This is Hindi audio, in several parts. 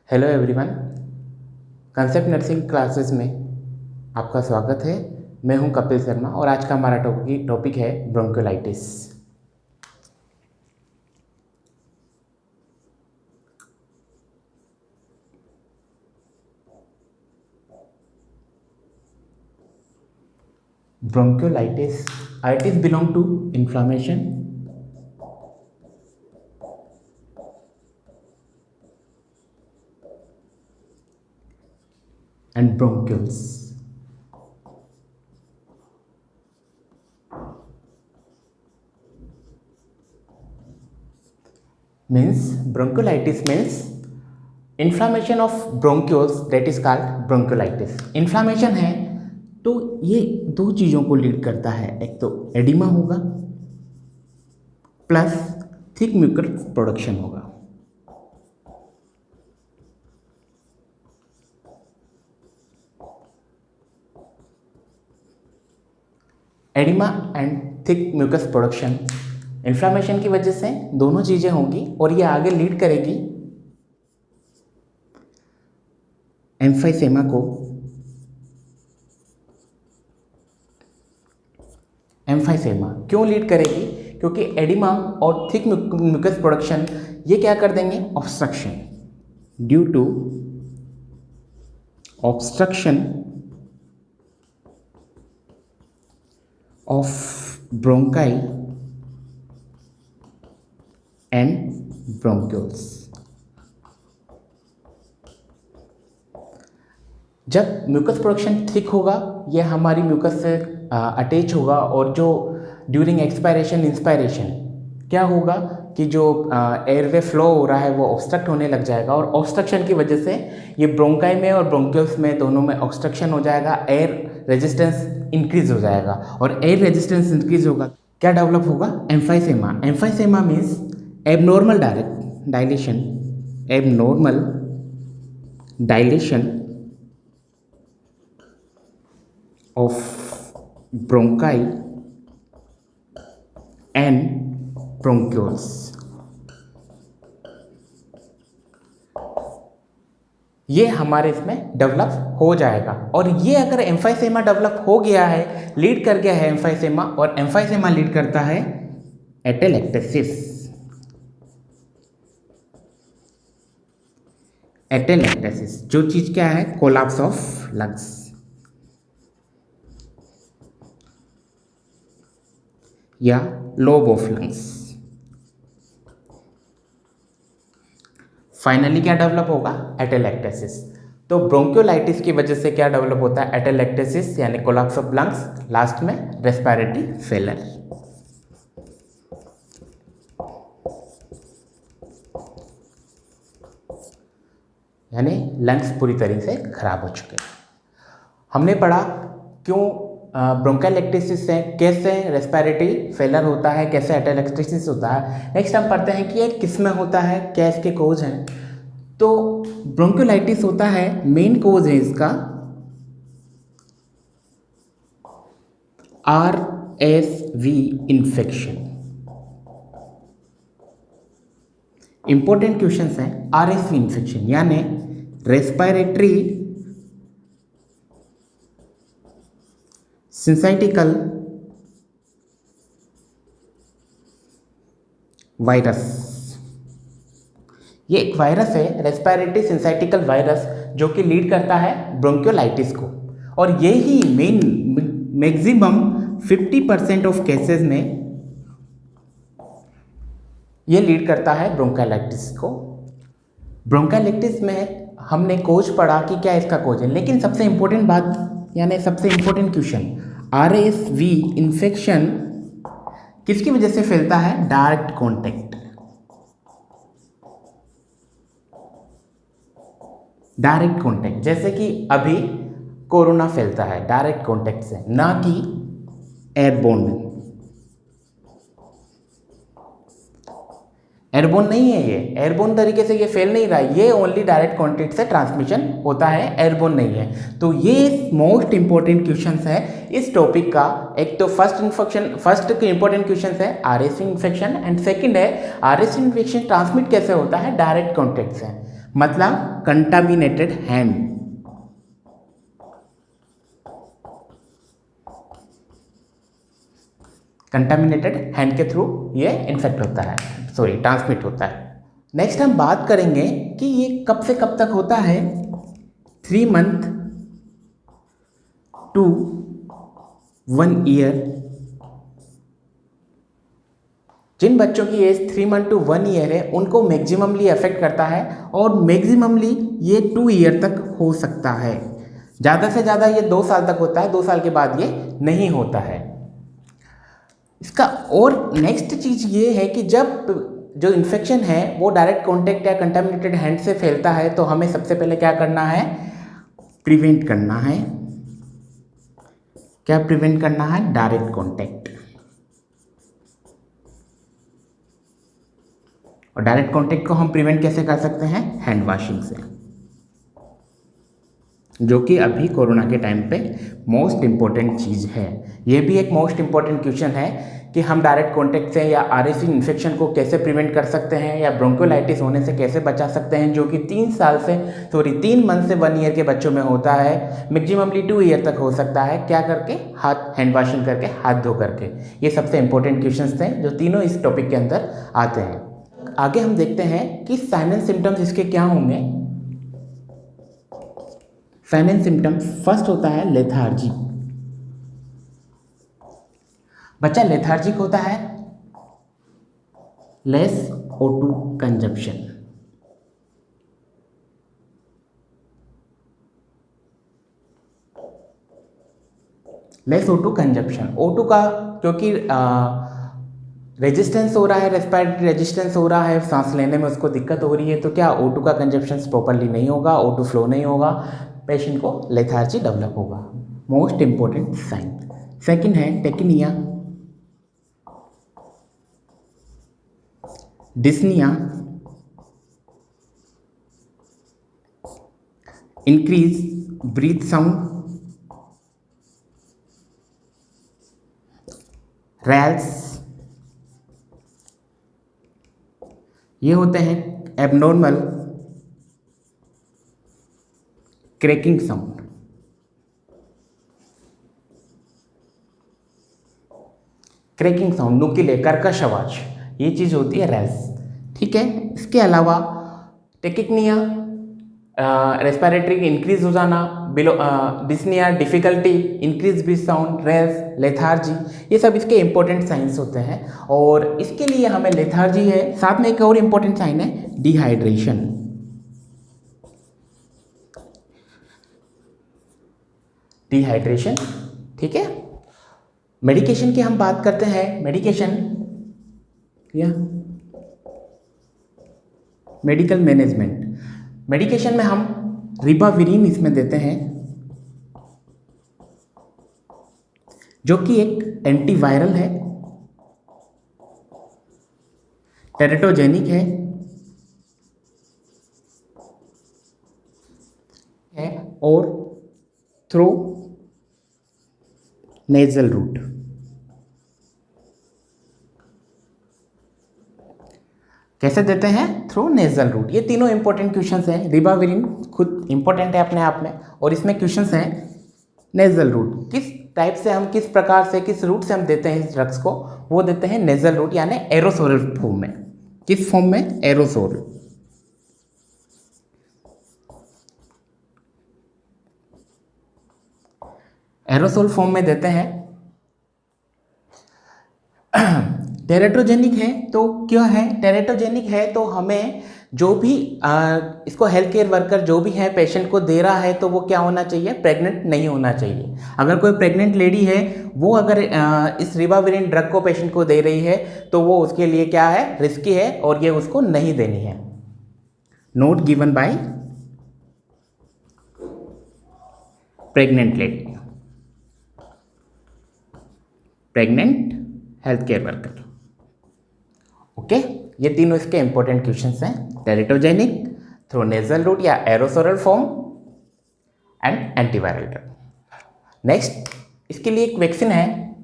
Hello everyone. Concept nursing classes में आपका स्वागत है। मैं हूं कपिल शर्मा और आज का हमारा टॉपिक है bronchiolitis. Bronchiolitis itis belong to inflammation and bronchioles. Means bronchiolitis means inflammation of bronchioles, that is called bronchiolitis. Inflammation है तो ये दो चीज़ों को लीड करता है, एक तो एडिमा होगा प्लस थिक म्यूकस प्रोडक्शन होगा। Oedema and thick mucus production inflammation की वजह से दोनों चीज़ें होंगी और ये आगे लीड करेगी एम्फाइसेमा को। एम्फाइसेमा क्यों लीड करेगी? क्योंकि एडिमा और थिक म्यूकस प्रोडक्शन ये क्या कर देंगे? Obstruction. Due to obstruction of bronchi and bronchioles। जब म्यूकस प्रोडक्शन थिक होगा, यह हमारी म्यूकस से अटैच होगा और जो ड्यूरिंग एक्सपायरेशन इंस्पायरेशन क्या होगा कि जो एयरवे फ्लो हो रहा है वो ऑब्स्ट्रक्ट होने लग जाएगा और ऑब्स्ट्रक्शन की वजह से ये ब्रोंकाई में और ब्रोंकियल्स में दोनों में ऑब्स्ट्रक्शन हो जाएगा, एयर रेजिस्टेंस इंक्रीज हो जाएगा और एयर रेजिस्टेंस इंक्रीज होगा, क्या डेवलप होगा? Emphysema. Emphysema means abnormal dilation, abnormal dilation of bronchi and bronchioles. ये हमारे इसमें डेवलप हो जाएगा और ये अगर एम्फाइसेमा डेवलप हो गया है, लीड कर गया है एम्फाइसेमा, और एम्फाइसेमा लीड करता है एटेलेक्टेसिस। एटेलेक्टेसिस जो चीज क्या है? कोलैप्स ऑफ लंग्स या लोब ऑफ लंग्स। फाइनली क्या डेवलप होगा? एटेलेक्टेसिस। तो ब्रोंकियोलाइटिस की वजह से क्या डेवलप होता है? एटेलेक्टेसिस यानी कोलैप्स ऑफ लंग्स, लास्ट में रेस्पिरेटरी फेलियर। यानी लंग्स पूरी तरीके से खराब हो चुके हैं। हमने पढ़ा क्यों ब्रोंकाइलेक्टेसिस से कैसे रेस्पिरेटरी फेलियर होता है, कैसे एटेलेक्टेसिस होता है। नेक्स्ट हम पढ़ते हैं कि ये किस में होता है, क्या इसके कोज हैं। तो ब्रोंकियोलाइटिस होता है, मेन कोज है इसका RSV इन्फेक्शन। इंपॉर्टेंट क्वेश्चंस हैं। RSV इन्फेक्शन यानी रेस्पिरेटरी सिंसाइटिकल वायरस। ये एक वायरस है, रेस्पिरेटरी सिंसाइटिकल वायरस, जो कि लीड करता है ब्रोंकियोलाइटिस को और ये ही मैक्सिमम 50% ऑफ केसेस में ये लीड करता है ब्रोंकाइलेक्टिस को। ब्रोंकाइलेक्टिस में हमने कोज पढ़ा कि क्या इसका कोज है, लेकिन सबसे इंपॉर्टेंट बात यानी सबसे इंपॉर्टेंट क्वेश्चन, RSV इन्फेक्शन किसकी वजह से फैलता है? Direct contact. डायरेक्ट कॉन्टैक्ट, जैसे कि अभी कोरोना फैलता है डायरेक्ट कॉन्टैक्ट से, ना कि एयरबोर्न। एयरबोर्न नहीं है, ये एयरबोर्न तरीके से ये फैल नहीं रहा है, ये ओनली डायरेक्ट कॉन्टैक्ट से ट्रांसमिशन होता है, एयरबोर्न नहीं है। तो ये मोस्ट इंपॉर्टेंट क्वेश्चंस है इस टॉपिक का। एक तो फर्स्ट के इंपॉर्टेंट क्वेश्चन है RSV इन्फेक्शन एंड सेकंड है RSV इन्फेक्शन ट्रांसमिट कैसे होता है? डायरेक्ट कॉन्टैक्ट से। मतलब कंटामिनेटेड हैंड। कंटामिनेटेड हैंड के थ्रू ये इन्फेक्ट होता है, सॉरी ट्रांसमिट होता है। नेक्स्ट हम बात करेंगे कि ये कब से कब तक होता है। 3 मंथ टू 1 ईयर। जिन बच्चों की एज 3 मंथ टू 1 ईयर है उनको मैक्सिममली अफेक्ट करता है और मैक्सिममली ये 2 ईयर तक हो सकता है। ज़्यादा से ज़्यादा ये 2 साल तक होता है, 2 साल के बाद ये नहीं होता है इसका। और नेक्स्ट चीज़ ये है कि जब जो इन्फेक्शन है वो डायरेक्ट कॉन्टैक्ट या कंटामिनेटेड हैंड से फैलता है तो हमें सबसे पहले क्या करना है, प्रिवेंट करना है। क्या प्रिवेंट करना है? Direct contact. और डायरेक्ट कॉन्टैक्ट को हम प्रिवेंट कैसे कर सकते हैं? हैंड वॉशिंग से, जो कि अभी कोरोना के टाइम पे मोस्ट इम्पॉर्टेंट चीज़ है। ये भी एक मोस्ट इम्पॉर्टेंट क्वेश्चन है कि हम डायरेक्ट कॉन्टैक्ट से या आरएसवी इन्फेक्शन को कैसे प्रिवेंट कर सकते हैं या ब्रोंकोलाइटिस होने से कैसे बचा सकते हैं, जो कि 3 मंथ से 1 ईयर के बच्चों में होता है, मैक्सिममली 2 ईयर तक हो सकता है। क्या करके? हाथ हैंड वॉशिंग करके, हाथ धो करके। ये सबसे इंपॉर्टेंट क्वेश्चंस थे जो तीनों इस टॉपिक के अंदर आते हैं। आगे हम देखते हैं कि साइन एंड सिम्टम्स इसके क्या होंगे। साइन एंड सिम्टम्स, फर्स्ट होता है लेथार्जी। बच्चा लेथार्जिक होता है, less O2 consumption. Less O2 consumption, O2 का क्योंकि रेजिस्टेंस हो रहा है, रेस्पिरेटरी रेजिस्टेंस हो रहा है, सांस लेने में उसको दिक्कत हो रही है, तो क्या O2 का कंजप्शन प्रॉपरली नहीं होगा, O2 फ्लो नहीं होगा, पेशेंट को लेथार्जी डेवलप होगा। Most important sign. सेकंड है tachypnoea, dyspnoea, increase breath sound, rales, ये होते हैं abnormal cracking sound. Cracking sound, नुकीले कर्कश आवाज, ये चीज़ होती है रैल्स। ठीक है। इसके अलावा टेकिकनिया, रेस्पिरेटरी इंक्रीज हो जाना, dyspnoea difficulty, increase breath sound, rales, lethargy, ये सब इसके इंपॉर्टेंट साइंस होते हैं। और इसके लिए हमें लेथार्जी है, साथ में एक और इंपॉर्टेंट साइन है डिहाइड्रेशन। डिहाइड्रेशन, ठीक है। मेडिकेशन की हम बात करते हैं। मेडिकेशन या मेडिकल मैनेजमेंट, मेडिकेशन में हम रिबाविरिन इसमें देते हैं, जो कि एक एंटीवायरल है, टेरेटोजेनिक है और थ्रू नेजल रूट। कैसे देते हैं? Through nasal root. ये तीनों इंपॉर्टेंट क्वेश्चंस हैं। रिबाविरिन खुद इंपॉर्टेंट है अपने आप में, और इसमें क्वेश्चंस हैं नेजल रूट, किस टाइप से हम, किस प्रकार से, किस रूट से हम देते हैं इस ड्रग्स को, वो देते हैं नेजल रूट, यानी एरोसोल फॉर्म में। किस फॉर्म में? एरोसोल। एरोसोल फॉर्म में देते हैं। टेरेटोजेनिक है तो क्या है? टेरेटोजेनिक है तो हमें जो भी इसको हेल्थ केयर वर्कर जो भी है पेशेंट को दे रहा है तो वो क्या होना चाहिए? प्रेग्नेंट नहीं होना चाहिए। अगर कोई प्रेग्नेंट लेडी है वो अगर इस रिबाविरिन ड्रग को पेशेंट को दे रही है तो वो उसके लिए क्या है? रिस्की है और ये उसको नहीं देनी है। Not given by pregnant lady, pregnant health care worker. Okay, ये तीनों इसके इंपॉर्टेंट क्वेश्चंस हैं। टेरेटोजेनिक, थ्रू नेजल रूट या aerosol form, and antiviral drug. Next, इसके लिए एक वैक्सीन है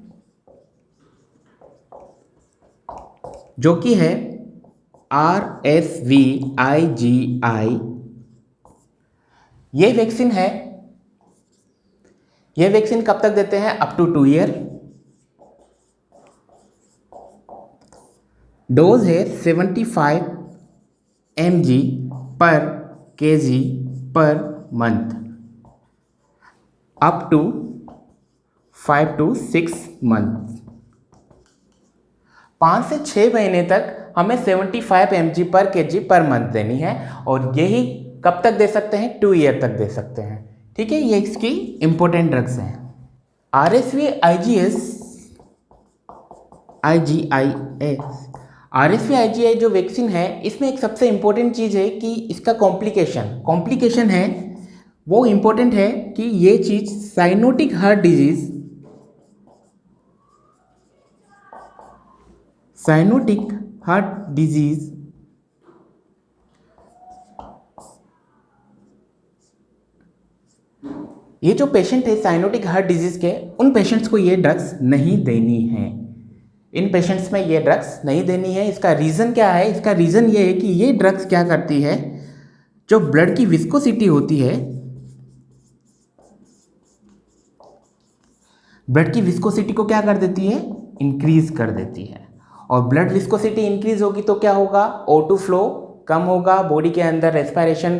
जो कि है RSVIGI ये वैक्सीन है, ये वैक्सीन कब तक देते हैं? Up to 2 year. डोज है 75 mg पर kg पर month, up to 5 to 6 month. 5 से 6 महीने तक हमें 75 mg पर kg पर मंथ देनी है, और यही कब तक दे सकते हैं? 2 ईयर तक दे सकते हैं। ठीक है, ये इसकी इंपॉर्टेंट ड्रग्स हैं। RSV IgS IgI जो वैक्सीन है, इसमें एक सबसे इंपॉर्टेंट चीज़ है कि इसका कॉम्प्लिकेशन है, वो इंपॉर्टेंट है कि ये चीज़ साइनोटिक हार्ट डिजीज ये जो पेशेंट है साइनोटिक हार्ट डिजीज के, उन पेशेंट्स को ये ड्रग्स नहीं देनी है। इन पेशेंट्स में ये ड्रग्स नहीं देनी है। इसका रीज़न क्या है? इसका रीज़न ये है कि ये ड्रग्स क्या करती है, जो ब्लड की विस्कोसिटी होती है, ब्लड की विस्कोसिटी को क्या कर देती है? इंक्रीज कर देती है। और ब्लड विस्कोसिटी इंक्रीज होगी तो क्या होगा? O2 फ्लो कम होगा, बॉडी के अंदर रेस्पिरेशन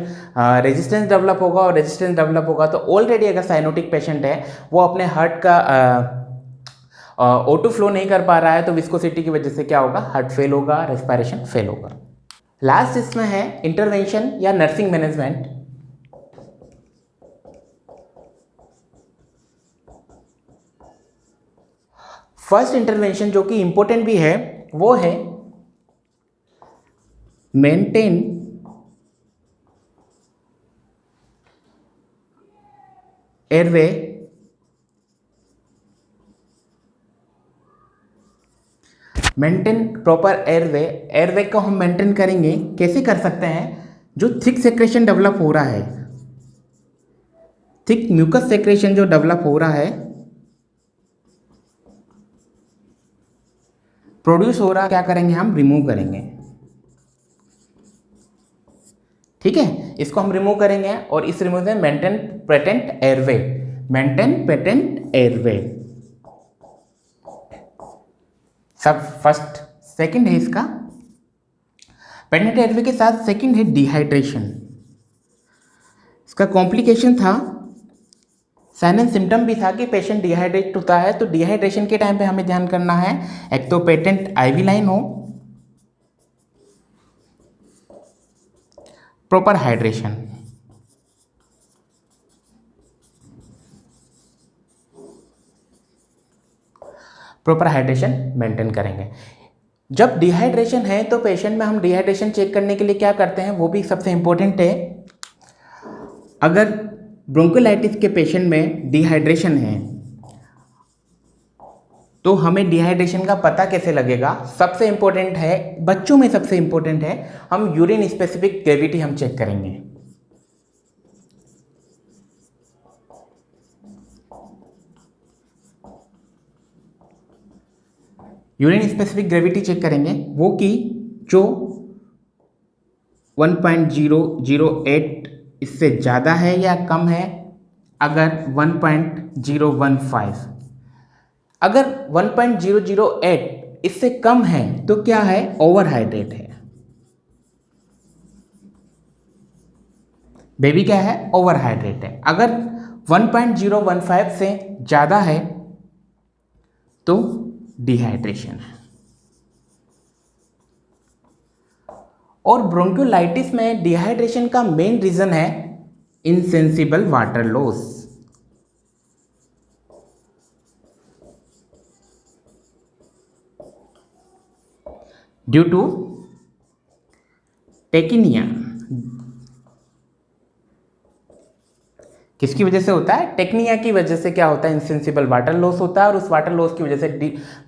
रेजिस्टेंस डेवलप होगा, और रेजिस्टेंस डेवलप होगा तो ऑलरेडी अगर साइनोटिक पेशेंट है वो अपने हार्ट का O2 फ्लो नहीं कर पा रहा है, तो विस्कोसिटी की वजह से क्या होगा? हार्ट फेल होगा, रेस्पिरेशन फेल होगा। लास्ट इसमें है इंटरवेंशन या नर्सिंग मैनेजमेंट। फर्स्ट इंटरवेंशन जो कि इंपॉर्टेंट भी है वो है मेंटेन एयरवे प्रॉपर एयरवे को हम मेंटेन करेंगे। कैसे कर सकते हैं? जो थिक सेक्रेशन डेवलप हो रहा है, थिक म्यूकस सेक्रेशन जो डेवलप हो रहा है, प्रोड्यूस हो रहा, क्या करेंगे? हम रिमूव करेंगे। ठीक है, इसको हम रिमूव करेंगे, और इस रिमूव में मेंटेन पेटेंट एयरवे सब फर्स्ट। सेकंड है इसका पेटेंट एयरवे के साथ सेकंड है डिहाइड्रेशन। इसका कॉम्प्लिकेशन था, साइन एंड सिम्टम भी था कि पेशेंट डिहाइड्रेट होता है। तो डिहाइड्रेशन के टाइम पे हमें ध्यान करना है, एक तो पेटेंट IV लाइन हो, proper hydration. Proper hydration maintain करेंगे। जब डिहाइड्रेशन है तो पेशेंट में हम डिहाइड्रेशन चेक करने के लिए क्या करते हैं, वो भी सबसे इंपॉर्टेंट है। अगर ब्रोंकोलाइटिस के पेशेंट में डिहाइड्रेशन है तो हमें डिहाइड्रेशन का पता कैसे लगेगा? सबसे इंपॉर्टेंट है, बच्चों में सबसे इंपॉर्टेंट है, हम यूरिन स्पेसिफिक ग्रेविटी हम चेक करेंगे। यूरिन स्पेसिफिक ग्रेविटी चेक करेंगे, वो कि जो 1.008 इससे ज़्यादा है या कम है। अगर 1.015, अगर 1.008 इससे कम है तो क्या है? ओवरहाइड्रेट है। बेबी क्या है? ओवरहाइड्रेट है। अगर 1.015 से ज़्यादा है तो डिहाइड्रेशन है। और ब्रोंकियोलाइटिस में डिहाइड्रेशन का मेन रीजन है insensible water loss. Due to tachypnoea. किसकी वजह से होता है? टेक्निया की वजह से क्या होता है? इंसेंसिबल वाटर लॉस होता है, और उस वाटर लॉस की वजह से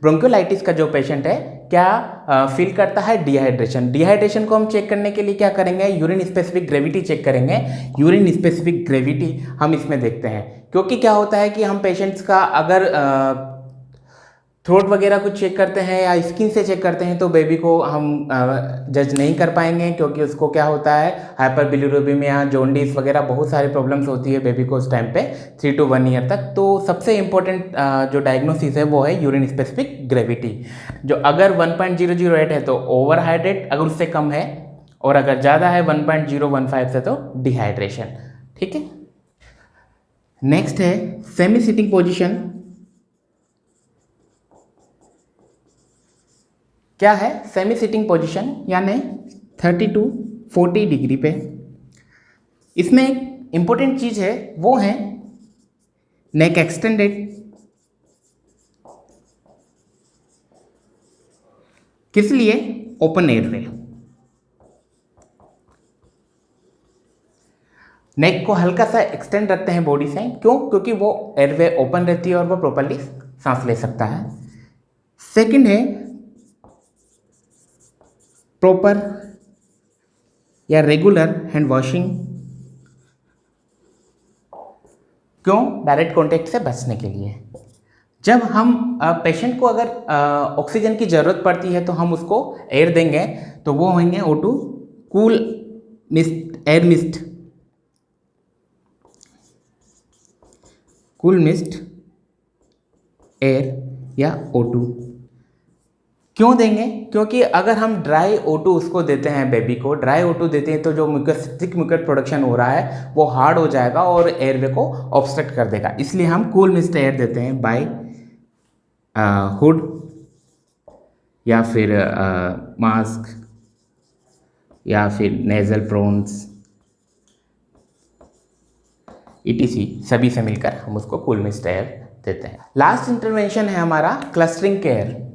ब्रोंकियोलाइटिस का जो पेशेंट है क्या फील करता है? डिहाइड्रेशन। डिहाइड्रेशन को हम चेक करने के लिए क्या करेंगे? यूरिन स्पेसिफिक ग्रेविटी चेक करेंगे। यूरिन स्पेसिफिक ग्रेविटी हम इसमें देखते हैं, क्योंकि क्या होता है कि हम पेशेंट्स का अगर थ्रोट वगैरह कुछ चेक करते हैं या स्किन से चेक करते हैं तो बेबी को हम जज नहीं कर पाएंगे, क्योंकि उसको क्या होता है हाइपर बिलिरुबिमिया, जॉन्डिस वगैरह बहुत सारी प्रॉब्लम्स होती है बेबी को उस टाइम पे 3 to 1 ईयर तक। तो सबसे इम्पोर्टेंट जो डायग्नोसिस है वो है यूरिन स्पेसिफिक ग्रेविटी। जो अगर 1.008 है तो ओवर हाइड्रेट, अगर उससे कम है, और अगर ज़्यादा है 1.015 से तो डिहाइड्रेशन। ठीक है। नेक्स्ट है सेमी सिटिंग पोजिशन। क्या है सेमी सिटिंग पोजीशन, यानी 30 to 40 डिग्री पे। इसमें एक इम्पोर्टेंट चीज़ है, वो है नेक एक्सटेंडेड, किस लिए? Open airway. नेक को हल्का सा एक्सटेंड रखते हैं बॉडी से, क्यों? क्योंकि वो एयरवे ओपन रहती है और वो प्रॉपर्ली सांस ले सकता है। सेकंड है प्रॉपर या रेगुलर हैंड वॉशिंग, क्यों? डायरेक्ट कॉन्टेक्ट से बचने के लिए। जब हम पेशेंट को अगर ऑक्सीजन की ज़रूरत पड़ती है तो हम उसको एयर देंगे, तो वो होंगे O2 cool mist, air mist, cool mist air या O2। क्यों देंगे? क्योंकि अगर हम ड्राई O2 उसको देते हैं, बेबी को ड्राई O2 देते हैं, तो जो म्यूकस, थिक म्यूकस प्रोडक्शन हो रहा है वो हार्ड हो जाएगा और एयरवे को ऑब्स्ट्रक्ट कर देगा। इसलिए हम कूल मिस्ट एयर देते हैं बाय हुड या फिर मास्क या फिर नेजल प्रोन्स ETC, सभी से मिलकर हम उसको कूल मिस्ट एयर देते हैं। लास्ट इंटरवेंशन है हमारा क्लस्टरिंग केयर।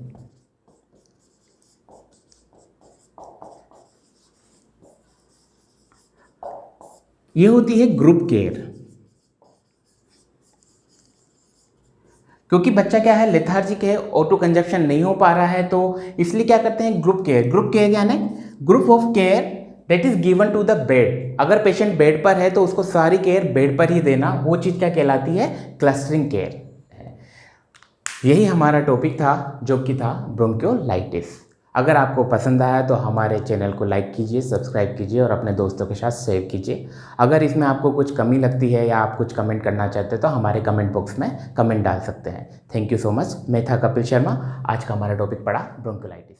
ये होती है ग्रुप केयर, क्योंकि बच्चा क्या है लेथार्जिक है, O2 कंजप्शन नहीं हो पा रहा है, तो इसलिए क्या करते हैं ग्रुप केयर। ग्रुप केयर यानी group of care that is given to the bed. अगर पेशेंट बेड पर है तो उसको सारी केयर बेड पर ही देना, वो चीज़ क्या कहलाती है? Clustering care. यही हमारा टॉपिक था जो कि था ब्रोंकियोलाइटिस। अगर आपको पसंद आया तो हमारे चैनल को लाइक कीजिए, सब्सक्राइब कीजिए और अपने दोस्तों के साथ शेयर कीजिए। अगर इसमें आपको कुछ कमी लगती है या आप कुछ कमेंट करना चाहते हैं तो हमारे कमेंट बॉक्स में कमेंट डाल सकते हैं। Thank you so much. मैं था कपिल शर्मा। आज का हमारा टॉपिक पड़ा ब्रोंकियोलाइटिस।